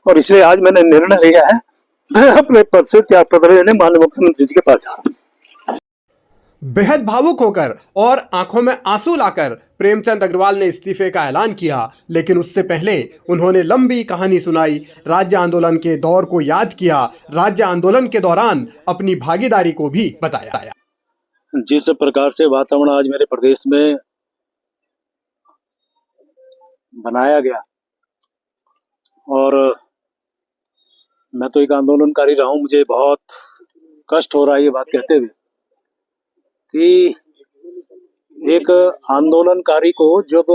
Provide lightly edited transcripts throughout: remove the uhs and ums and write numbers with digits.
और इसलिए आज मैंने निर्णय लिया है, मैं अपने पद से त्याग पत्र लेने माननीय मुख्यमंत्री जी के पास जा रहा हूं। बेहद भावुक होकर और आंखों में आंसू लाकर प्रेमचंद अग्रवाल ने इस्तीफे का ऐलान किया, लेकिन उससे पहले उन्होंने लंबी कहानी सुनाई, राज्य आंदोलन के दौर को याद किया, राज्य आंदोलन के दौरान अपनी भागीदारी को भी बताया। जिस प्रकार से वातावरण आज मेरे प्रदेश में बनाया गया, और मैं तो एक आंदोलनकारी रहा हूं, मुझे बहुत कष्ट हो रहा है ये बात कहते हुए कि एक आंदोलनकारी को जब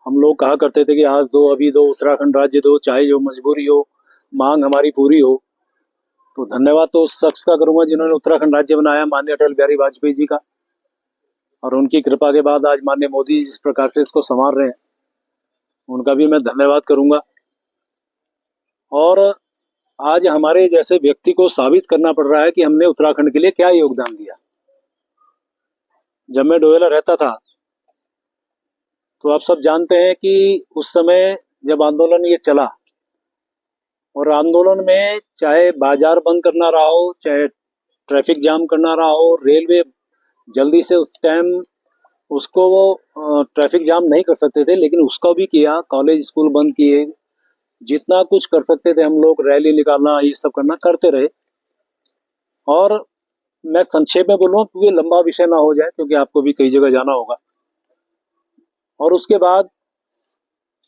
हम लोग कहा करते थे कि आज दो, अभी दो, उत्तराखंड राज्य दो, चाहे जो मजबूरी हो, मांग हमारी पूरी हो, तो धन्यवाद तो उस शख्स का करूंगा जिन्होंने उत्तराखंड राज्य बनाया, माननीय अटल बिहारी वाजपेयी जी का। और उनकी कृपा के बाद आज माननीय मोदी जिस प्रकार से इसको संभाल रहे हैं, उनका भी मैं धन्यवाद करूंगा। और आज हमारे जैसे व्यक्ति को साबित करना पड़ रहा है कि हमने उत्तराखंड के लिए क्या योगदान दिया। जब मैं डोयला रहता था तो आप सब जानते हैं कि उस समय जब आंदोलन ये चला, और आंदोलन में चाहे बाजार बंद करना रहा हो, चाहे ट्रैफिक जाम करना रहा हो, रेलवे जल्दी से उस टाइम उसको वो ट्रैफिक जाम नहीं कर सकते थे, लेकिन उसका भी किया, कॉलेज स्कूल बंद किए, जितना कुछ कर सकते थे हम लोग, रैली निकालना, ये सब करना, करते रहे। और मैं संक्षेप में बोलूँ क्योंकि लंबा विषय ना हो जाए, क्योंकि आपको भी कई जगह जाना होगा। और उसके बाद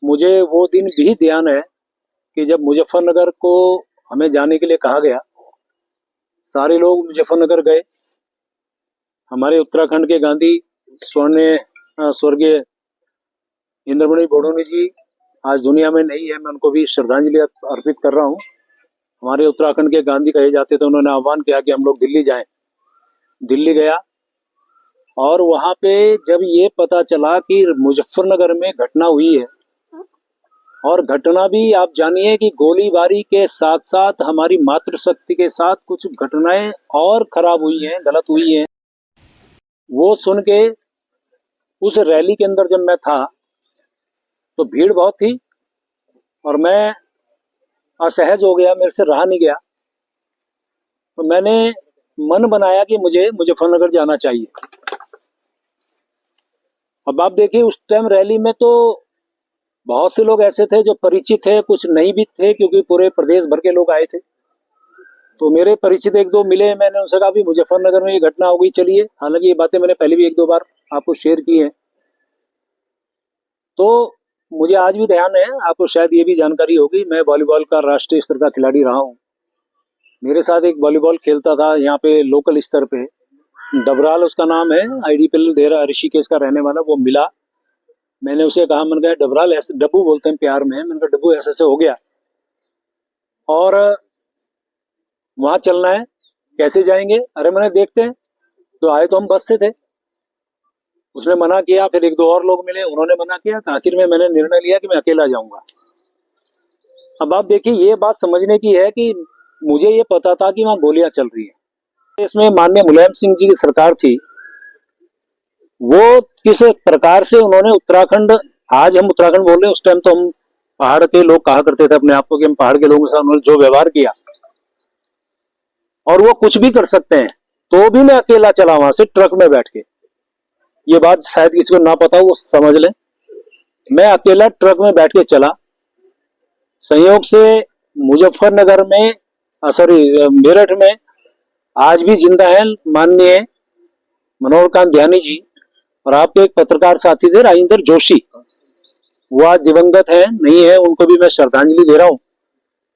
मुझे वो दिन भी ध्यान है कि जब मुजफ्फरनगर को हमें जाने के लिए कहा गया, सारे लोग मुजफ्फरनगर गए। हमारे उत्तराखंड के गांधी स्वर्गीय इंद्रमणि बोडोनी जी आज दुनिया में नहीं है, मैं उनको भी श्रद्धांजलि अर्पित कर रहा हूँ। हमारे उत्तराखंड के गांधी कहे जाते थे, उन्होंने आह्वान किया कि हम लोग दिल्ली जाएं। दिल्ली गया, और वहां पे जब ये पता चला कि मुजफ्फरनगर में घटना हुई है, और घटना भी आप जानिए कि गोलीबारी के साथ साथ हमारी मातृशक्ति के साथ कुछ घटनाएं और खराब हुई हैं, गलत हुई हैं, वो सुन के उस रैली के अंदर जब मैं था तो भीड़ बहुत थी और मैं असहज हो गया, मेरे से रहा नहीं गया। तो मैंने मन बनाया कि मुझे मुजफ्फरनगर जाना चाहिए। अब आप देखिए उस टाइम रैली में तो बहुत से लोग ऐसे थे जो परिचित थे, कुछ नहीं भी थे, क्योंकि पूरे प्रदेश भर के लोग आए थे। तो मेरे परिचित एक दो मिले, मैंने उनसे कहा भी मुजफ्फरनगर में ये घटना हो गई, चलिए। हालांकि ये बातें मैंने पहले भी एक दो बार आपको शेयर की हैं। तो मुझे आज भी ध्यान है, आपको शायद ये भी जानकारी होगी, मैं वॉलीबॉल का राष्ट्रीय स्तर का खिलाड़ी रहा हूँ। मेरे साथ एक वॉलीबॉल खेलता था यहाँ पे लोकल स्तर पे, डबराल उसका नाम है, IDPL देहरा ऋषिकेश का रहने वाला, वो मिला। मैंने उसे कहा, मैंने कहा डबराल, ऐसे डब्बू बोलते हैं प्यार में, मैंने कहा डब्बू ऐसे हो गया और वहां चलना है, कैसे जाएंगे? अरे मैंने देखते हैं। तो आए तो हम बस से थे, उसने मना किया, फिर एक दो और लोग मिले, उन्होंने मना किया, तो आखिर में मैंने निर्णय लिया कि मैं अकेला जाऊंगा। अब आप देखिए, ये बात समझने की है कि मुझे ये पता था कि वहां गोलियां चल रही है। इसमें माननीय मुलायम सिंह जी की सरकार थी, वो किस प्रकार से उन्होंने उत्तराखंड, आज हम उत्तराखंड बोल रहे हैं, उस टाइम तो हम पहाड़ के लोग कहा करते थे अपने आप को कि हम पहाड़ के लोगों के साथ उन्होंने जो व्यवहार किया, और वो कुछ भी कर सकते हैं, तो भी मैं अकेला चला वहां से ट्रक में बैठ के। ये बात शायद किसी को ना पता हो, वो समझ लें। मैं अकेला ट्रक में बैठ के चला। संयोग से मुजफ्फरनगर में, मेरठ में आज भी जिंदा है माननीय मनोहर कांत ध्यानी जी, और आपके एक पत्रकार साथी थे राजेंद्र जोशी, वो आज दिवंगत है, नहीं है, उनको भी मैं श्रद्धांजलि दे रहा हूँ।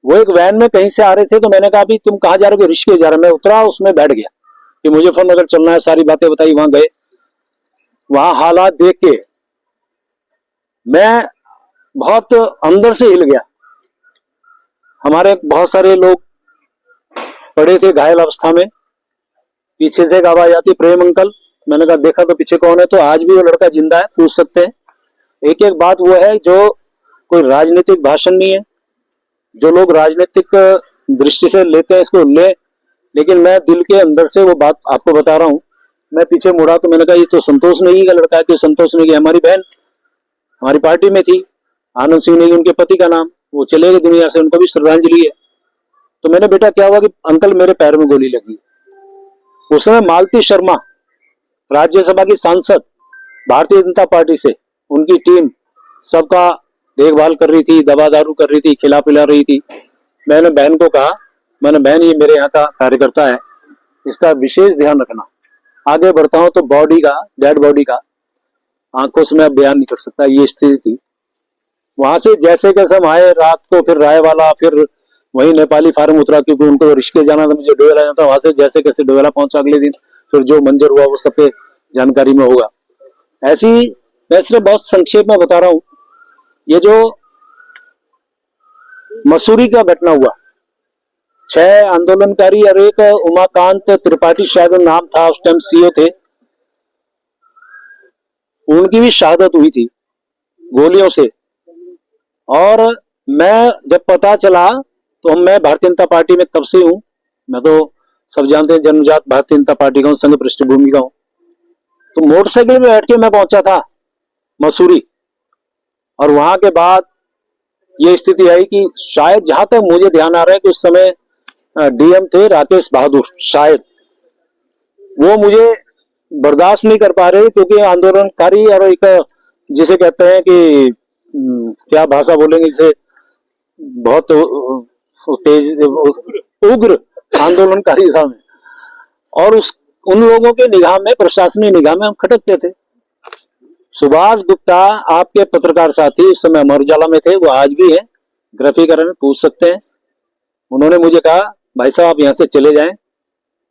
वो एक वैन में कहीं से आ रहे थे, तो मैंने कहा भी तुम कहाँ जा रहे हो? ऋषिकेश जा रहे। मैं उतरा, उसमें बैठ गया कि मुजफ्फरनगर चलना है, सारी बातें बताई। वहां गए, वहां हालात देख के मैं बहुत अंदर से हिल गया। हमारे बहुत सारे लोग पड़े थे घायल अवस्था में, पीछे से एक आवाज आती, प्रेम अंकल। मैंने कहा देखा तो पीछे कौन है, तो आज भी वो लड़का जिंदा है, पूछ सकते हैं। एक एक बात वो है जो कोई राजनीतिक भाषण नहीं है, जो लोग राजनीतिक दृष्टि से लेते हैं इसको ले, लेकिन मैं दिल के अंदर से वो बात आपको बता रहा हूँ। मैं पीछे मुड़ा तो मैंने कहा ये तो संतोष नेगी का लड़का है। क्यों संतोष नेगी? हमारी बहन हमारी पार्टी में थी, आनंद सिंह नेगी उनके पति का नाम। वो चले गए दुनिया से, उनको भी श्रद्धांजलि है। तो मैंने बेटा क्या हुआ कि अंकल मेरे पैर में गोली लगी। उस समय मालती शर्मा राज्यसभा की सांसद भारतीय जनता पार्टी से, उनकी टीम सबका देखभाल कर रही थी, दवा दारू कर रही थी, खिला पिला रही थी। मैंने बहन को कहा, मैंने बहन ये मेरे यहाँ का कार्यकर्ता है, इसका विशेष ध्यान रखना। आगे बढ़ता हूं तो बॉडी का, डेड बॉडी का आंखों से मैं बयान नहीं कर सकता, ये स्थिति थी। वहां से जैसे कैसे हम आए रात को, फिर रायवाला, फिर वही नेपाली फार्म उतरा क्योंकि उनको रिश्के जाना था, मुझे डोवेला जाना था। वहां से जैसे कैसे डोवेला पहुंचा अगले दिन, फिर जो मंजर हुआ वो सबके जानकारी में होगा। ऐसी मैं सिर्फ बहुत संक्षेप में बता रहा हूं। ये जो मसूरी का घटना हुआ, 6 आंदोलनकारी और एक उमाकांत त्रिपाठी शायद नाम था, उस टाइम सीओ थे, उनकी भी शहादत हुई थी गोलियों से। और मैं जब पता चला तो मैं भारतीय जनता पार्टी में तब से हूं। मैं तो सब जानते हैं जन्मजात भारतीय जनता पार्टी का हूं, संघ पृष्ठभूमि का हूं। तो मोटरसाइकिल में बैठ के मैं पहुंचा था मसूरी, और वहां के बाद ये स्थिति आई कि शायद जहां तक मुझे ध्यान आ रहा है कि उस समय डीएम थे राकेश बहादुर, शायद वो मुझे बर्दाश्त नहीं कर पा रहे क्योंकि आंदोलनकारी और एक जिसे कहते हैं कि क्या भाषा बोलेंगे इसे, बहुत तेज उग्र आंदोलनकारी था मैं, और उन लोगों के निगाह में, प्रशासनिक निगाह में हम खटकते थे। सुभाष गुप्ता आपके पत्रकार साथी उस समय अमर उजाला में थे, वो आज भी है, ग्राफिकर में पूछ सकते हैं। उन्होंने मुझे कहा भाई साहब आप यहाँ से चले जाएं।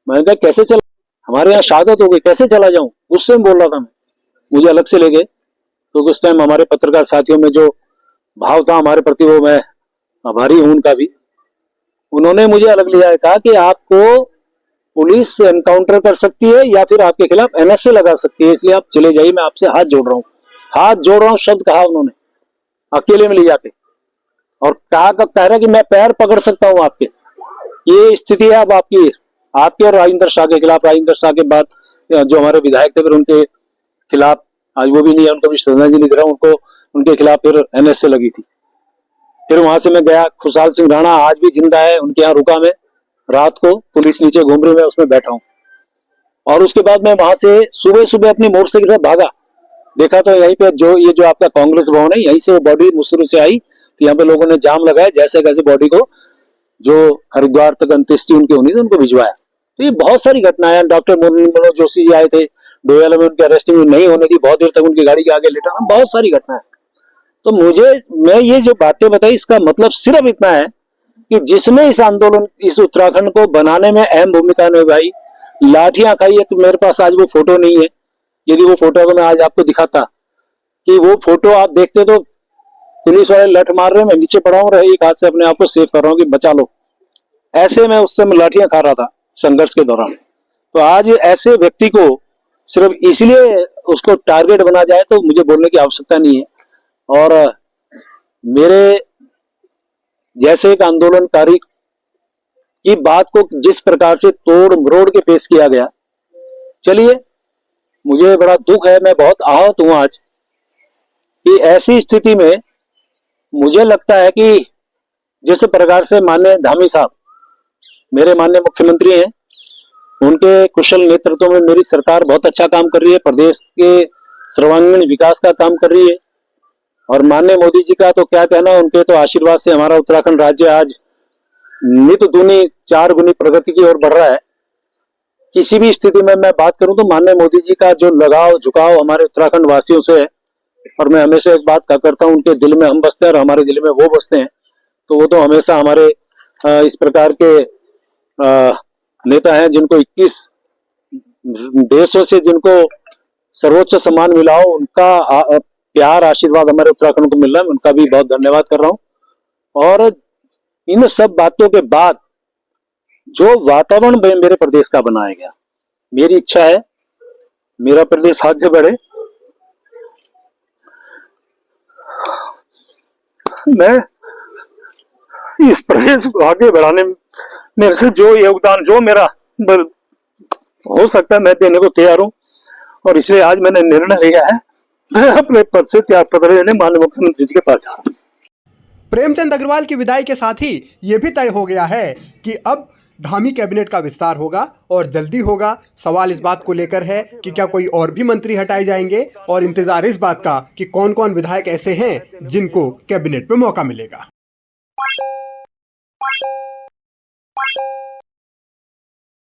मैंने कहा कैसे चला, हमारे यहाँ शहादत हो गई, कैसे चला जाऊं, उससे बोल रहा था मैं, मुझे अलग से ले गए। तो उस टाइम हमारे पत्रकार साथियों में जो भाव था हमारे प्रति, वो मैं आभारी हूं उनका भी। उन्होंने मुझे अलग ले जाकर कहा कि आपको पुलिस एनकाउंटर कर सकती है या फिर आपके खिलाफ एनएसए लगा सकती है, इसलिए आप चले जाइए, मैं आपसे हाथ जोड़ रहा हूँ। हाथ जोड़ रहा हूँ शब्द कहा उन्होंने, अकेले में ले जाके, और कह रहा कि मैं पैर पकड़ सकता हूँ आपके। ये स्थिति है अब आपके और राजेंद्र शाह के खिलाफ। राजेंद्र शाह के बाद जो हमारे विधायक थे फिर उनके खिलाफ, आज वो भी नहीं है, उनको भी श्रद्धांजलि दे रहा हूं, उनको उनके खिलाफ फिर एनएसए लगी थी। फिर वहां से मैं गया, खुशहाल सिंह राणा आज भी जिंदा है, उनके यहाँ रुका मैं रात को, पुलिस नीचे घूम रही, मैं उसमें बैठा हूं। और उसके बाद मैं वहां से सुबह सुबह अपनी मोटरसाइकिल से भागा, देखा तो यहीं पे ये जो आपका कांग्रेस भवन है, यहीं से वो बॉडी मुसरू से आई, तो यहाँ पे लोगों ने जाम लगाया, जैसे कैसे बॉडी को जो हरिद्वार तक अंत्येष्टि उनकी होनी थी उनको भिजवाया। तो ये बहुत सारी घटनाएं, डॉक्टर मनोज जोशी जी आए थे डोयाला में, उनकी अरेस्टिंग नहीं होने दी, बहुत देर तक उनकी गाड़ी के आगे लेटा, बहुत सारी घटनाएं। तो मैं ये जो बातें बताई इसका मतलब सिर्फ इतना है कि जिसने इस आंदोलन, इस उत्तराखंड को बनाने में अहम भूमिका निभाई, लाठियां खाई। एक मेरे पास आज वो फोटो नहीं है, यदि वो फोटो को मैं आज आपको दिखाता कि वो फोटो आप देखते तो पुलिस वाले लठ मार रहे हैं, मैं नीचे पड़ा हूं, एक हाथ से अपने आप को सेव कर रहा हूं कि बचा लो। ऐसे में उस समय लाठियां खा रहा था संघर्ष के दौरान। तो आज ऐसे व्यक्ति को सिर्फ इसलिए उसको टारगेट बना जाए तो मुझे बोलने की आवश्यकता नहीं है। और मेरे जैसे एक आंदोलनकारी की बात को जिस प्रकार से तोड़ मरोड़ के पेश किया गया, चलिए मुझे बड़ा दुख है, मैं बहुत आहत हूं आज कि ऐसी स्थिति में मुझे लगता है कि जिस प्रकार से माननीय धामी साहब मेरे माननीय मुख्यमंत्री हैं, उनके कुशल नेतृत्व में मेरी सरकार बहुत अच्छा काम कर रही है, प्रदेश के सर्वांगीण विकास का काम कर रही है। और माननीय मोदी जी का तो क्या कहना, उनके तो आशीर्वाद से हमारा उत्तराखंड राज्य आज नित दूनी 4 गुनी प्रगति की ओर बढ़ रहा है। किसी भी स्थिति में मैं बात करूं तो माननीय मोदी जी का जो लगाव झुकाव हमारे उत्तराखंड वासियों से है, और मैं हमेशा एक बात करता हूं, उनके दिल में हम बसते हैं और हमारे दिल में वो बसते हैं। तो वो तो हमेशा हमारे इस प्रकार के नेता हैं जिनको 21 देशों से जिनको सर्वोच्च सम्मान मिला हो, उनका प्यार आशीर्वाद हमारे उत्तराखंड को मिल रहा है, उनका भी बहुत धन्यवाद कर रहा हूं। और इन सब बातों के बाद जो वातावरण मेरे प्रदेश का बनाया गया, मेरी इच्छा है मेरा प्रदेश आगे बढ़े। मैं इस प्रदेश को आगे बढ़ाने में से जो योगदान, जो मेरा हो सकता है, मैं देने को तैयार हूं। और इसलिए आज मैंने निर्णय लिया है, मैं अपने पद से त्याग पत्र लेने माननीय मुख्यमंत्री जी के पास जा रहा हूं। प्रेमचंद अग्रवाल की विदाई के साथ ही ये भी तय हो गया है कि अब धामी कैबिनेट का विस्तार होगा और जल्दी होगा। सवाल इस बात को लेकर है कि क्या कोई और भी मंत्री हटाए जाएंगे, और इंतजार इस बात का कि कौन कौन विधायक ऐसे हैं जिनको कैबिनेट में मौका मिलेगा।